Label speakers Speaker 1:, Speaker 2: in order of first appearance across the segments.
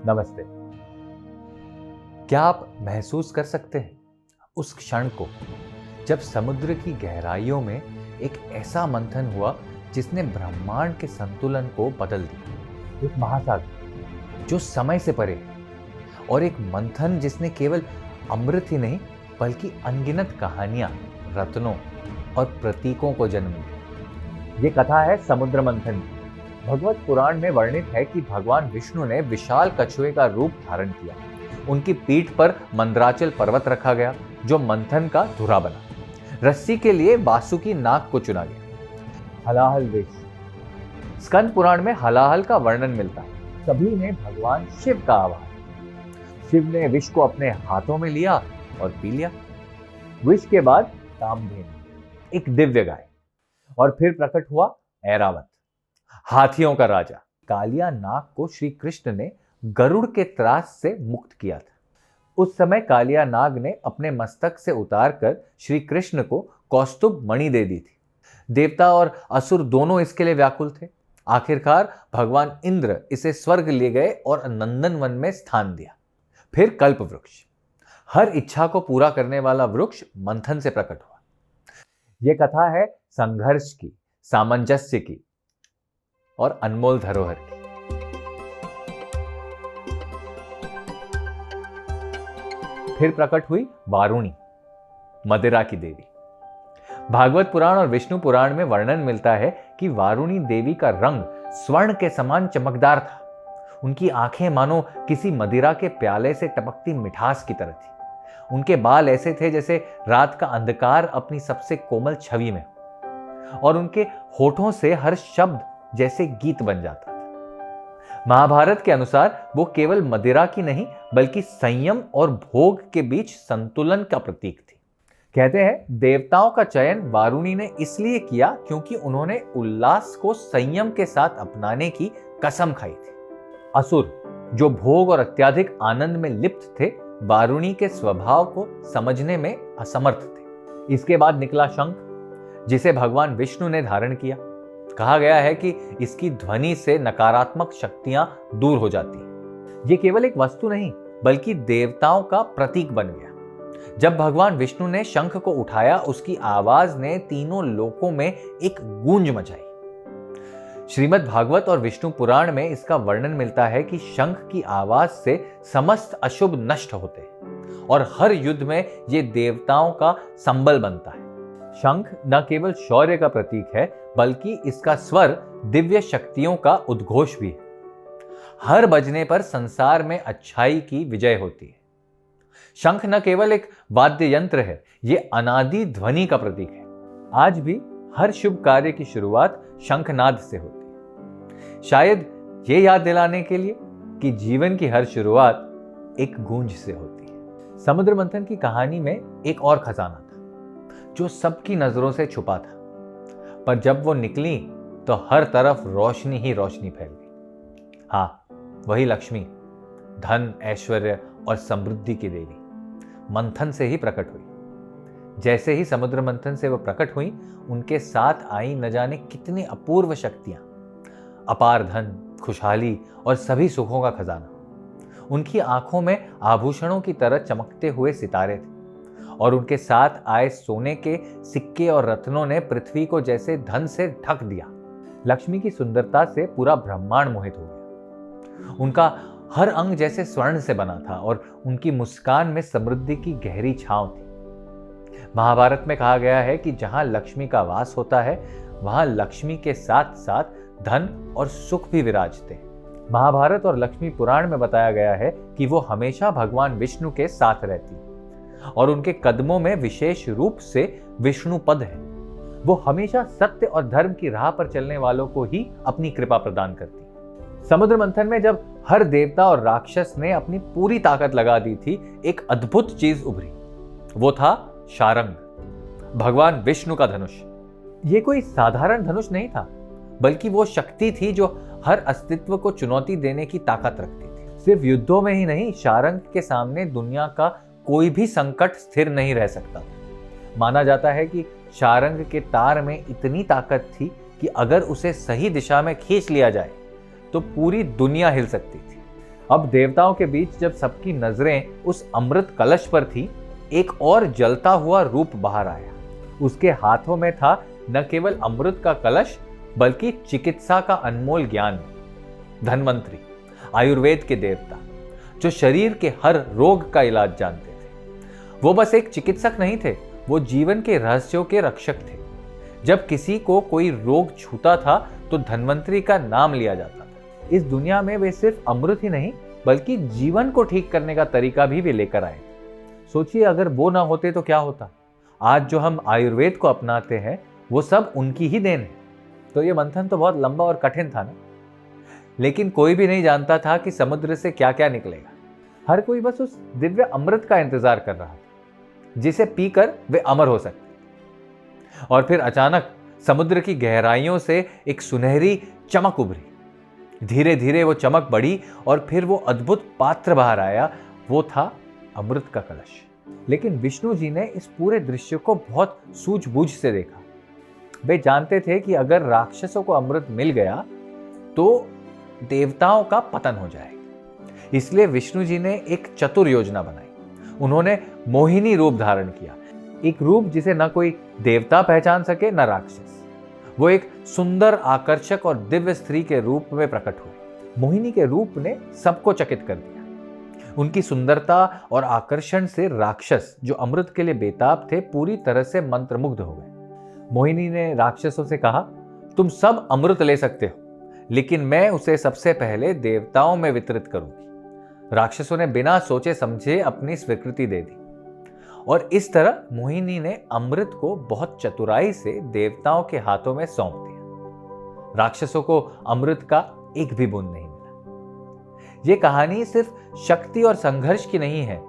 Speaker 1: नमस्ते। क्या आप महसूस कर सकते हैं उस क्षण को जब समुद्र की गहराइयों में एक ऐसा मंथन हुआ जिसने ब्रह्मांड के संतुलन को बदल दिया। एक महासागर जो समय से परे है और एक मंथन जिसने केवल अमृत ही नहीं बल्कि अनगिनत कहानियां, रत्नों और प्रतीकों को जन्म दिया। ये कथा है समुद्र मंथन की। भगवत पुराण में वर्णित है कि भगवान विष्णु ने विशाल कछुए का रूप धारण किया। उनकी पीठ पर मंदराचल पर्वत रखा गया जो मंथन का धुरा बना। रस्सी के लिए वासुकी नाग को चुना गया। हलाहल विष। स्कंद पुराण में हलाहल का वर्णन मिलता है। सभी ने भगवान शिव का आवाहन। शिव ने विष को अपने हाथों में लिया और पी लिया। विष के बाद कामधेनु, एक दिव्य गाय, और फिर प्रकट हुआ ऐरावत, हाथियों का राजा। कालिया नाग को श्री कृष्ण ने गरुड़ के त्रास से मुक्त किया था। उस समय कालिया नाग ने अपने मस्तक से उतारकर श्री कृष्ण को कौस्तुभ मणि दे दी थी। देवता और असुर दोनों इसके लिए व्याकुल थे। आखिरकार भगवान इंद्र इसे स्वर्ग ले गए और नंदन वन में स्थान दिया। फिर कल्प वृक्ष, हर इच्छा को पूरा करने वाला वृक्ष मंथन से प्रकट हुआ। यह कथा है संघर्ष की, सामंजस्य की और अनमोल धरोहर की। फिर प्रकट हुई वारुणी, मदिरा की देवी। भागवत पुराण और विष्णु पुराण में वर्णन मिलता है कि वारुणी देवी का रंग स्वर्ण के समान चमकदार था। उनकी आंखें मानो किसी मदिरा के प्याले से टपकती मिठास की तरह थी। उनके बाल ऐसे थे जैसे रात का अंधकार अपनी सबसे कोमल छवि में, और उनके होठों से हर शब्द जैसे गीत बन जाता था। महाभारत के अनुसार वो केवल मदिरा की नहीं बल्कि संयम और भोग के बीच संतुलन का प्रतीक थी। कहते हैं देवताओं का चयन वारुणी ने इसलिए किया क्योंकि उन्होंने उल्लास को संयम के साथ अपनाने की कसम खाई थी। असुर जो भोग और अत्यधिक आनंद में लिप्त थे, वारुणी के स्वभाव को समझने में असमर्थ थे। इसके बाद निकला शंख, जिसे भगवान विष्णु ने धारण किया। कहा गया है कि इसकी ध्वनि से नकारात्मक शक्तियां दूर हो जाती हैं। ये केवल एक वस्तु नहीं बल्कि देवताओं का प्रतीक बन गया। जब भगवान विष्णु ने शंख को उठाया, उसकी आवाज ने तीनों लोकों में एक गूंज मचाई। श्रीमद् भागवत और विष्णु पुराण में इसका वर्णन मिलता है कि शंख की आवाज से समस्त अशुभ नष्ट होते हैं और हर युद्ध में ये देवताओं का संबल बनता है। शंख न केवल शौर्य का प्रतीक है बल्कि इसका स्वर दिव्य शक्तियों का उद्घोष भी है। हर बजने पर संसार में अच्छाई की विजय होती है। शंख न केवल एक वाद्य यंत्र है, यह अनादि ध्वनि का प्रतीक है। आज भी हर शुभ कार्य की शुरुआत शंखनाद से होती है, शायद ये याद दिलाने के लिए कि जीवन की हर शुरुआत एक गूंज से होती है। समुद्र मंथन की कहानी में एक और खजाना था जो सबकी नजरों से छुपा था, पर जब वो निकली तो हर तरफ रोशनी ही रोशनी फैल गई। हाँ, वही लक्ष्मी, धन, ऐश्वर्य और समृद्धि की देवी मंथन से ही प्रकट हुई। जैसे ही समुद्र मंथन से वो प्रकट हुई, उनके साथ आई न जाने कितनी अपूर्व शक्तियां, अपार धन, खुशहाली और सभी सुखों का खजाना। उनकी आंखों में आभूषणों की तरह चमकते हुए सितारे थे और उनके साथ आए सोने के सिक्के और रत्नों ने पृथ्वी को जैसे धन से ढक दिया। लक्ष्मी की सुंदरता से पूरा ब्रह्मांड मोहित हो गया। उनका हर अंग जैसे स्वर्ण से बना था और उनकी मुस्कान में समृद्धि की गहरी छांव थी। महाभारत में कहा गया है कि जहां लक्ष्मी का वास होता है वहां लक्ष्मी के साथ साथ धन और सुख भी विराजते हैं। महाभारत और लक्ष्मी पुराण में बताया गया है कि वो हमेशा भगवान विष्णु के साथ रहती है और उनके कदमों में विशेष रूप से विष्णु पद है। वो हमेशा सत्य और धर्म की राह पर चलने वालों को ही अपनी कृपा प्रदान करती है। समुद्र मंथन में जब हर देवता और राक्षस ने अपनी पूरी ताकत लगा दी थी, एक अद्भुत चीज उभरी। वो था शारंग, भगवान विष्णु का धनुष। ये कोई साधारण धनुष नहीं था, बल्कि वो शक्ति थी जो हर अस्तित्व को चुनौती देने की ताकत रखती थी। सिर्फ युद्धों में ही नहीं, शारंग के सामने दुनिया का कोई भी संकट स्थिर नहीं रह सकता। माना जाता है कि शारंग के तार में इतनी ताकत थी कि अगर उसे सही दिशा में खींच लिया जाए तो पूरी दुनिया हिल सकती थी। अब देवताओं के बीच जब सबकी नजरें उस अमृत कलश पर थी, एक और जलता हुआ रूप बाहर आया। उसके हाथों में था न केवल अमृत का कलश, बल्कि चिकित्सा का अनमोल ज्ञान। धन्वंतरी, आयुर्वेद के देवता, जो शरीर के हर रोग का इलाज जानते थे। वो बस एक चिकित्सक नहीं थे, वो जीवन के रहस्यों के रक्षक थे। जब किसी को कोई रोग छूता था तो धन्वंतरी का नाम लिया जाता था। इस दुनिया में वे सिर्फ अमृत ही नहीं, बल्कि जीवन को ठीक करने का तरीका भी वे लेकर आए। सोचिए, अगर वो ना होते तो क्या होता। आज जो हम आयुर्वेद को अपनाते हैं वो सब उनकी ही देन है। तो ये मंथन तो बहुत लंबा और कठिन था ना, लेकिन कोई भी नहीं जानता था कि समुद्र से क्या क्या निकलेगा। हर कोई बस उस दिव्य अमृत का इंतजार कर रहा था, जिसे पीकर वे अमर हो सकते। और फिर अचानक समुद्र की गहराइयों से एक सुनहरी चमक उभरी। धीरे धीरे वो चमक बढ़ी और फिर वो अद्भुत पात्र बाहर आया। वो था अमृत का कलश। लेकिन विष्णु जी ने इस पूरे दृश्य को बहुत सूझबूझ से देखा। वे जानते थे कि अगर राक्षसों को अमृत मिल गया तो देवताओं का पतन हो जाएगा। इसलिए विष्णु जी ने एक चतुर योजना बनाई। उन्होंने मोहिनी रूप धारण किया, एक रूप जिसे न कोई देवता पहचान सके न राक्षस। वो एक सुंदर, आकर्षक और दिव्य स्त्री के रूप में प्रकट हुए। मोहिनी के रूप ने सबको चकित कर दिया। उनकी सुंदरता और आकर्षण से राक्षस, जो अमृत के लिए बेताब थे, पूरी तरह से मंत्रमुग्ध हो गए। मोहिनी ने राक्षसों से कहा, तुम सब अमृत ले सकते हो, लेकिन मैं उसे सबसे पहले देवताओं में वितरित करूंगी। राक्षसों ने बिना सोचे समझे अपनी स्वीकृति दे दी और इस तरह मोहिनी ने अमृत को बहुत चतुराई से देवताओं के हाथों में सौंप दिया। राक्षसों को अमृत का एक भी बूंद नहीं मिला। यह कहानी सिर्फ शक्ति और संघर्ष की नहीं है,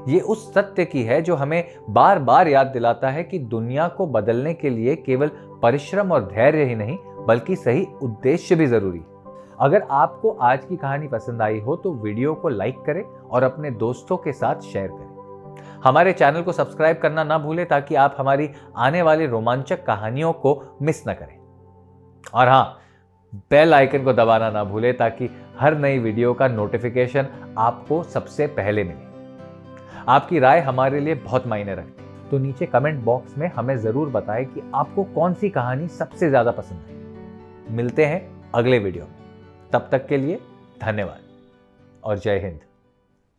Speaker 1: ये उस सत्य की है जो हमें बार बार याद दिलाता है कि दुनिया को बदलने के लिए केवल परिश्रम और धैर्य ही नहीं, बल्कि सही उद्देश्य भी जरूरी है। अगर आपको आज की कहानी पसंद आई हो तो वीडियो को लाइक करें और अपने दोस्तों के साथ शेयर करें। हमारे चैनल को सब्सक्राइब करना ना भूलें ताकि आप हमारी आने वाली रोमांचक कहानियों को मिस न करें। और हाँ, बेल आइकन को दबाना ना भूलें ताकि हर नई वीडियो का नोटिफिकेशन आपको सबसे पहले मिले। आपकी राय हमारे लिए बहुत मायने रखती है, तो नीचे कमेंट बॉक्स में हमें जरूर बताएं कि आपको कौन सी कहानी सबसे ज्यादा पसंद है। मिलते हैं अगले वीडियो में, तब तक के लिए धन्यवाद और जय हिंद।